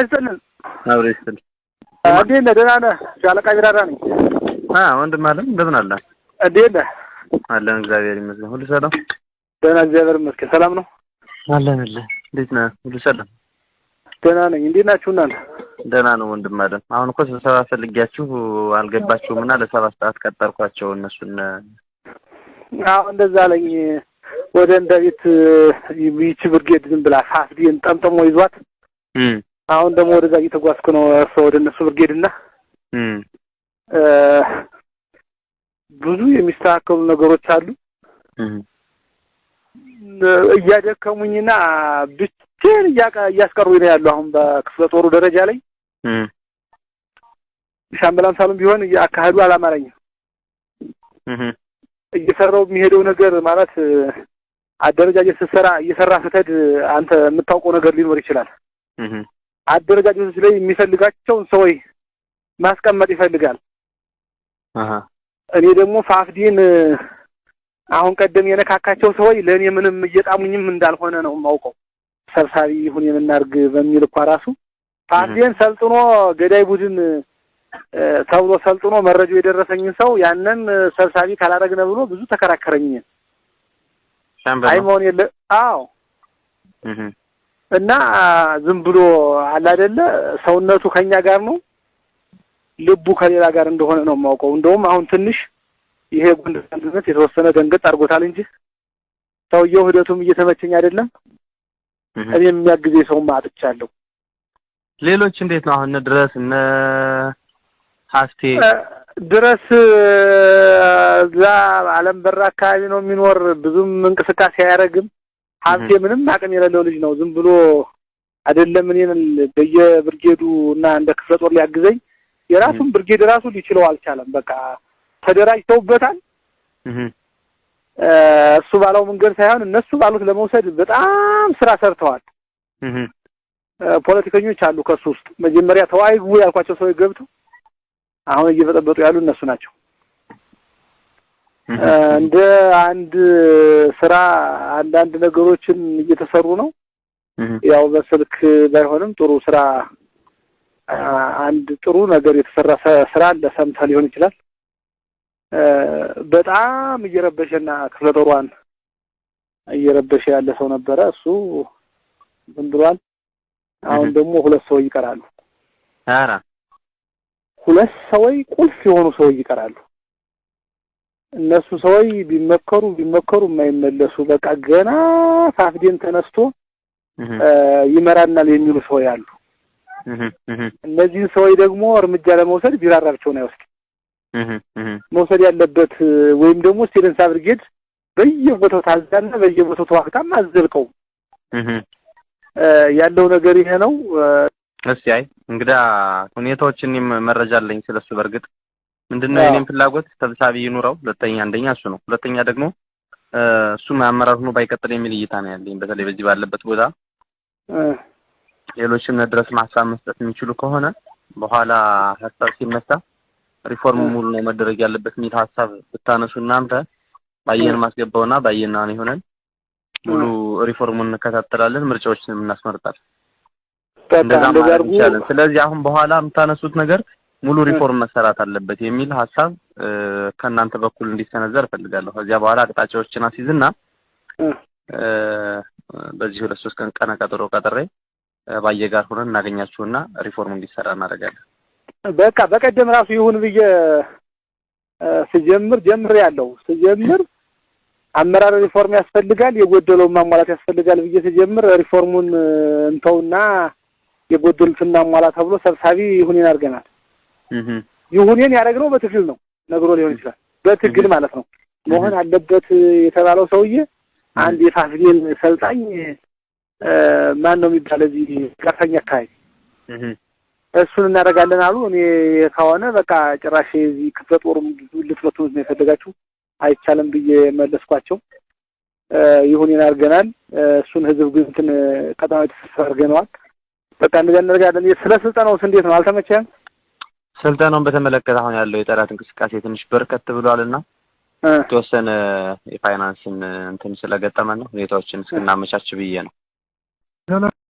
አይሰልን አብሬስል እንዴት ነህ? ደህና ነህ? ሻለቃ ቢራራ ነኝ። ወንድም አለም እንደምን አለ? እንዴት ነህ? አለን እግዚአብሔር ይመስገን። ሁሉ ሰላም? ደህና እግዚአብሔር ይመስገን። ሰላም ነው? አለንልህ። እንዴት ነህ? ሁሉ ሰላም? ደህና ነኝ። እንዴት ናችሁ እናንተ? ደህና ነው ወንድም አለም። አሁን እኮ ስብሰባ ፈልጊያችሁ አልገባችሁምና ለ7 ሰዓት ቀጠርኳቸው እነሱን። አዎ እንደዛ አለኝ። ወደ እንደቤት ይቺ ብርጌድ ዝም ብላ ፋፍዲን ጠምጥሞ ይዟት አሁን ደግሞ ወደዛ እየተጓዝኩ ነው። ወደ እነሱ ብርጌድና ብዙ የሚስተካከሉ ነገሮች አሉ። እያደከሙኝና ብቻዬን እያስቀሩኝ ነው ያሉ። አሁን በክፍለ ጦሩ ደረጃ ላይ ሻምበል አምሳሉም ቢሆን አካሄዱ አላማረኝም። እየሰራው የሚሄደው ነገር ማለት አደረጃጀት ስትሰራ እየሰራ ስትሄድ አንተ የምታውቀው ነገር ሊኖር ይችላል። አደረጃጀቶች ላይ የሚፈልጋቸውን ሰዎች ማስቀመጥ ይፈልጋል። እኔ ደግሞ ፋፍዲን አሁን ቀደም የነካካቸው ሰዎች ለኔ ምንም እየጣሙኝም እንዳልሆነ ነው የማውቀው። ሰብሳቢ ይሁን የምናርግ በሚል እንኳን ራሱ ፋፍዲን ሰልጥኖ ገዳይ ቡድን ተብሎ ሰልጥኖ መረጃው የደረሰኝን ሰው ያንን ሰብሳቢ ካላረግነ ብሎ ብዙ ተከራከረኝ። አይሞን የለ አዎ እና ዝም ብሎ አለ አይደለ ሰውነቱ ከኛ ጋር ነው ልቡ ከሌላ ጋር እንደሆነ ነው የማውቀው። እንደውም አሁን ትንሽ ይሄ ጉንድነት የተወሰነ ደንገጥ አድርጎታል እንጂ ሰውየው ሂደቱም እየተመቸኝ አይደለም። እኔ የሚያግዘኝ ሰው ማጥቻለሁ። ሌሎች እንዴት ነው አሁን ድረስ እነ ሀስቴ ድረስ ዛ ዓለም በራ አካባቢ ነው የሚኖር። ብዙም እንቅስቃሴ አያረግም። ሀብቴ ምንም አቅም የሌለው ልጅ ነው። ዝም ብሎ አይደለም እኔን በየብርጌዱ እና እንደ ክፍለ ጦር ሊያግዘኝ የራሱን ብርጌድ ራሱ ሊችለው አልቻለም። በቃ ተደራጅተውበታል። እሱ ባለው መንገድ ሳይሆን እነሱ ባሉት ለመውሰድ በጣም ስራ ሰርተዋል። ፖለቲከኞች አሉ ከሱ ውስጥ መጀመሪያ ተዋይጉ ያልኳቸው ሰዎች ገብተው አሁን እየበጠበጡ ያሉ እነሱ ናቸው። እንደ አንድ ስራ አንዳንድ ነገሮችን እየተሰሩ ነው። ያው በስልክ ባይሆንም ጥሩ ስራ አንድ ጥሩ ነገር የተሰራ ስራ ለሰምታ ሊሆን ይችላል። በጣም እየረበሸና ክፍለ ጦሯን እየረበሸ ያለ ሰው ነበረ። እሱ ዝም ብሏል። አሁን ደግሞ 2 ሰው ይቀራሉ። አራ 2 ሰዎች ቁልፍ የሆኑ ሰው ይቀራሉ። እነሱ ሰዎች ቢመከሩ የማይመለሱ በቃ ገና ፋፍዴን ተነስቶ ይመራናል የሚሉ ሰው ያሉ። እነዚህ ሰዎች ደግሞ እርምጃ ለመውሰድ ቢራራቸው ነው አይወስድ መውሰድ ያለበት ወይም ደግሞ ሲለንሳ ብርጌድ በየቦታው ታዛና በየቦታው ተዋክታም አዘልቀው ያለው ነገር ይሄ ነው። እስቲ አይ እንግዳ ሁኔታዎችን መረጃ አለኝ ስለሱ። በርግጥ ምንድነው የኔም ፍላጎት ሰብሳቢ ይኑረው። አንደኛ እሱ ነው። ሁለተኛ ደግሞ እሱ ማመራር ሆኖ ባይቀጥል የሚል እይታ ነው ያለኝ። በተለይ በዚህ ባለበት ቦታ ሌሎችም ድረስ ማሳብ መስጠት የሚችሉ ከሆነ በኋላ ሀሳብ ሲነሳ ሪፎርም ሙሉ ነው መደረግ ያለበት የሚል ሀሳብ ብታነሱ እናንተ ባየን ማስገባውና ባየና ነው ይሆናል። ሙሉ ሪፎርሙን እንከታተላለን፣ ምርጫዎችን እናስመርጣለን። እንደዛ ማለት ይቻላል። ስለዚህ አሁን በኋላ የምታነሱት ነገር ሙሉ ሪፎርም መሰራት አለበት የሚል ሀሳብ ከናንተ በኩል እንዲሰነዘር ፈልጋለሁ። ከዚያ በኋላ አቅጣጫዎችን አስይዝና በዚህ 2-3 ቀን ቀነ ቀጠሮ ቀጥሬ ባየ ጋር ሆነን እናገኛችሁና ሪፎርም እንዲሰራ እናደርጋለን። በቃ በቀደም ራሱ ይሁን ብዬ ስጀምር አመራር ሪፎርም ያስፈልጋል፣ የጎደለው ማሟላት ያስፈልጋል ብዬ ስጀምር ሪፎርሙን እንተውና የጎደሉትን ማሟላት ተብሎ ሰብሳቢ ይሁንን አድርገናል። ይሁንን ያደረግነው በትግል ነው ነግሮ ሊሆን ይችላል። በትግል ማለት ነው መሆን አለበት የተባለው ሰውዬ አንድ የፋፍዲን ሰልጣኝ ማን ነው የሚባለው እዚህ ቀርተኛ አካባቢ እሱን እናደርጋለን አሉ። እኔ ከሆነ በቃ ጭራሽ እዚህ ክፍለ ጦሩም ልትመቱት ነው የፈለጋችሁ አይቻልም ብዬ መለስኳቸው። ይሁንን አድርገናል። እሱን ህዝብ ግን ቀጣው ተሰርገናል። በቃ እንደዚህ እናደርጋለን። ስለ ስልጠናውስ እንዴት ነው? አልተመቸህም? ስልጠናውን በተመለከተ አሁን ያለው የጠላት እንቅስቃሴ ትንሽ በርከት ብሏልና ተወሰነ የፋይናንስን እንትን ስለገጠመን ነው ሁኔታዎችን እስክናመቻች ብዬ ነው።